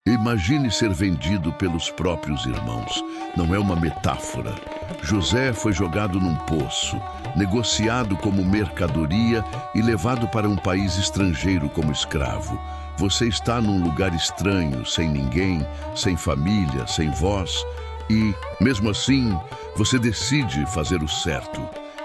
Imagine ser vendido pelos próprios irmãos. Não é uma metáfora. José foi jogado num poço, negociado como mercadoria e levado para um país estrangeiro como escravo. Você está num lugar estranho, sem ninguém, sem família, sem voz e, mesmo assim, você decide fazer o certo.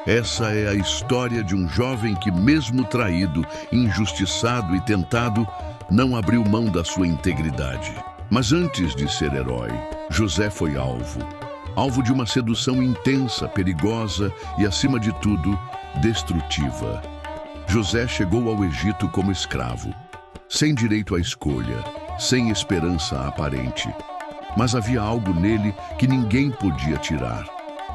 Essa é a história de um jovem que, mesmo traído, injustiçado e tentado, não abriu mão da sua integridade. Mas antes de ser herói, José foi alvo de uma sedução intensa, perigosa e, acima de tudo, destrutiva. José chegou ao Egito como escravo, sem direito à escolha, sem esperança aparente. Mas havia algo nele que ninguém podia tirar: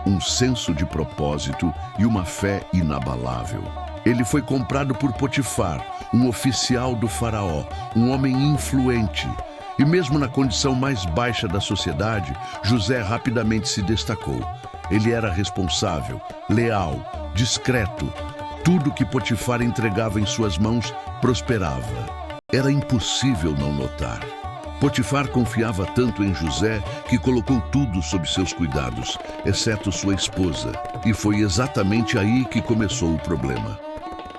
um senso de propósito e uma fé inabalável. Ele foi comprado por Potifar, um oficial do faraó, um homem influente. E mesmo na condição mais baixa da sociedade, José rapidamente se destacou. Ele era responsável, leal, discreto. Tudo que Potifar entregava em suas mãos prosperava. Era impossível não notar. Potifar confiava tanto em José que colocou tudo sob seus cuidados, exceto sua esposa. E foi exatamente aí que começou o problema.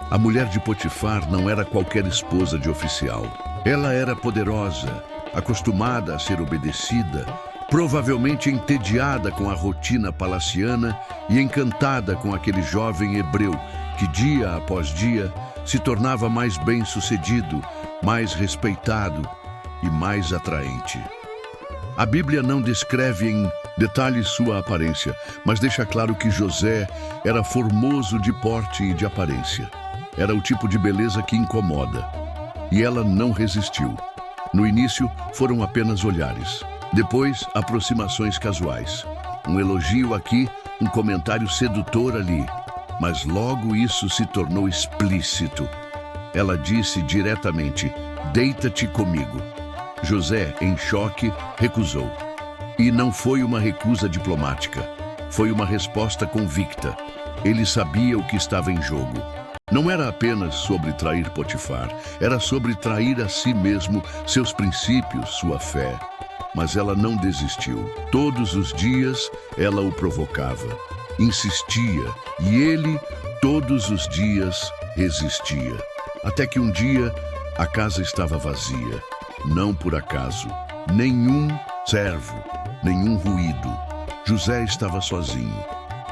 A mulher de Potifar não era qualquer esposa de oficial. Ela era poderosa, acostumada a ser obedecida, provavelmente entediada com a rotina palaciana e encantada com aquele jovem hebreu que, dia após dia, se tornava mais bem-sucedido, mais respeitado e mais atraente. A Bíblia não descreve em detalhes sua aparência, mas deixa claro que José era formoso de porte e de aparência. Era o tipo de beleza que incomoda. E ela não resistiu. No início, foram apenas olhares. Depois, aproximações casuais. Um elogio aqui, um comentário sedutor ali. Mas logo isso se tornou explícito. Ela disse diretamente: "Deita-te comigo." José, em choque, recusou. E não foi uma recusa diplomática. Foi uma resposta convicta. Ele sabia o que estava em jogo. Não era apenas sobre trair Potifar, era sobre trair a si mesmo, seus princípios, sua fé. Mas ela não desistiu. Todos os dias ela o provocava, insistia, e ele, todos os dias, resistia. Até que um dia, a casa estava vazia. Não por acaso. Nenhum servo, nenhum ruído. José estava sozinho.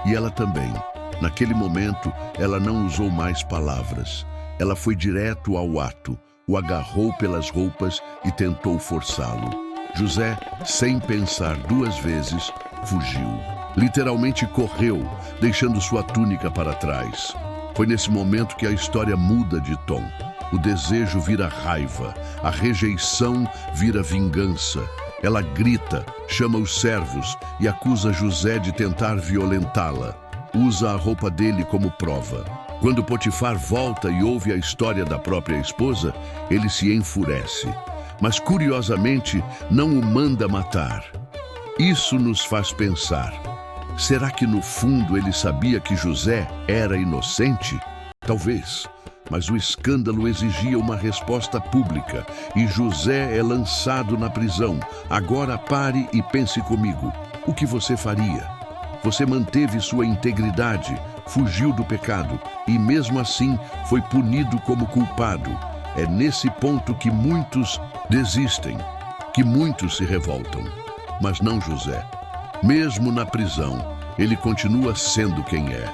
E ela também. Naquele momento, ela não usou mais palavras. Ela foi direto ao ato, o agarrou pelas roupas e tentou forçá-lo. José, sem pensar duas vezes, fugiu. Literalmente correu, deixando sua túnica para trás. Foi nesse momento que a história muda de tom. O desejo vira raiva, a rejeição vira vingança. Ela grita, chama os servos e acusa José de tentar violentá-la. Usa a roupa dele como prova. Quando Potifar volta e ouve a história da própria esposa, ele se enfurece. Mas, curiosamente, não o manda matar. Isso nos faz pensar: será que no fundo ele sabia que José era inocente? Talvez, mas o escândalo exigia uma resposta pública e José é lançado na prisão. Agora pare e pense comigo. O que você faria? Você manteve sua integridade, fugiu do pecado e, mesmo assim, foi punido como culpado. É nesse ponto que muitos desistem, que muitos se revoltam. Mas não José. Mesmo na prisão, ele continua sendo quem é.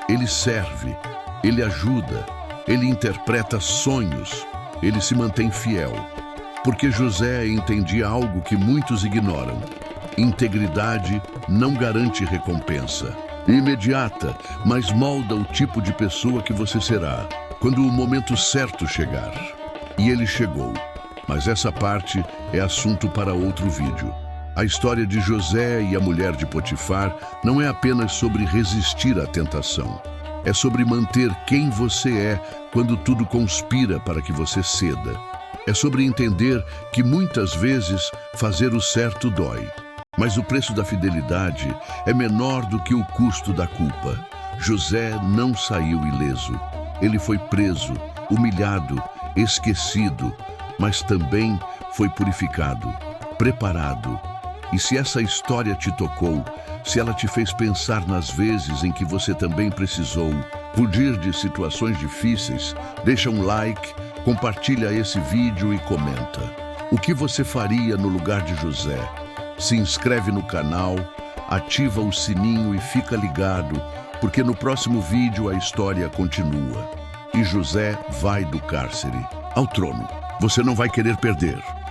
Ele serve, ele ajuda, ele interpreta sonhos, ele se mantém fiel. Porque José entendia algo que muitos ignoram: integridade não garante recompensa imediata, mas molda o tipo de pessoa que você será quando o momento certo chegar. E ele chegou. Mas essa parte é assunto para outro vídeo. A história de José e a mulher de Potifar não é apenas sobre resistir à tentação. É sobre manter quem você é quando tudo conspira para que você ceda. É sobre entender que muitas vezes fazer o certo dói. Mas o preço da fidelidade é menor do que o custo da culpa. José não saiu ileso. Ele foi preso, humilhado, esquecido, mas também foi purificado, preparado. E se essa história te tocou, se ela te fez pensar nas vezes em que você também precisou fugir de situações difíceis, deixa um like, compartilha esse vídeo e comenta. O que você faria no lugar de José? Se inscreve no canal, ativa o sininho e fica ligado, porque no próximo vídeo a história continua. E José vai do cárcere ao trono. Você não vai querer perder.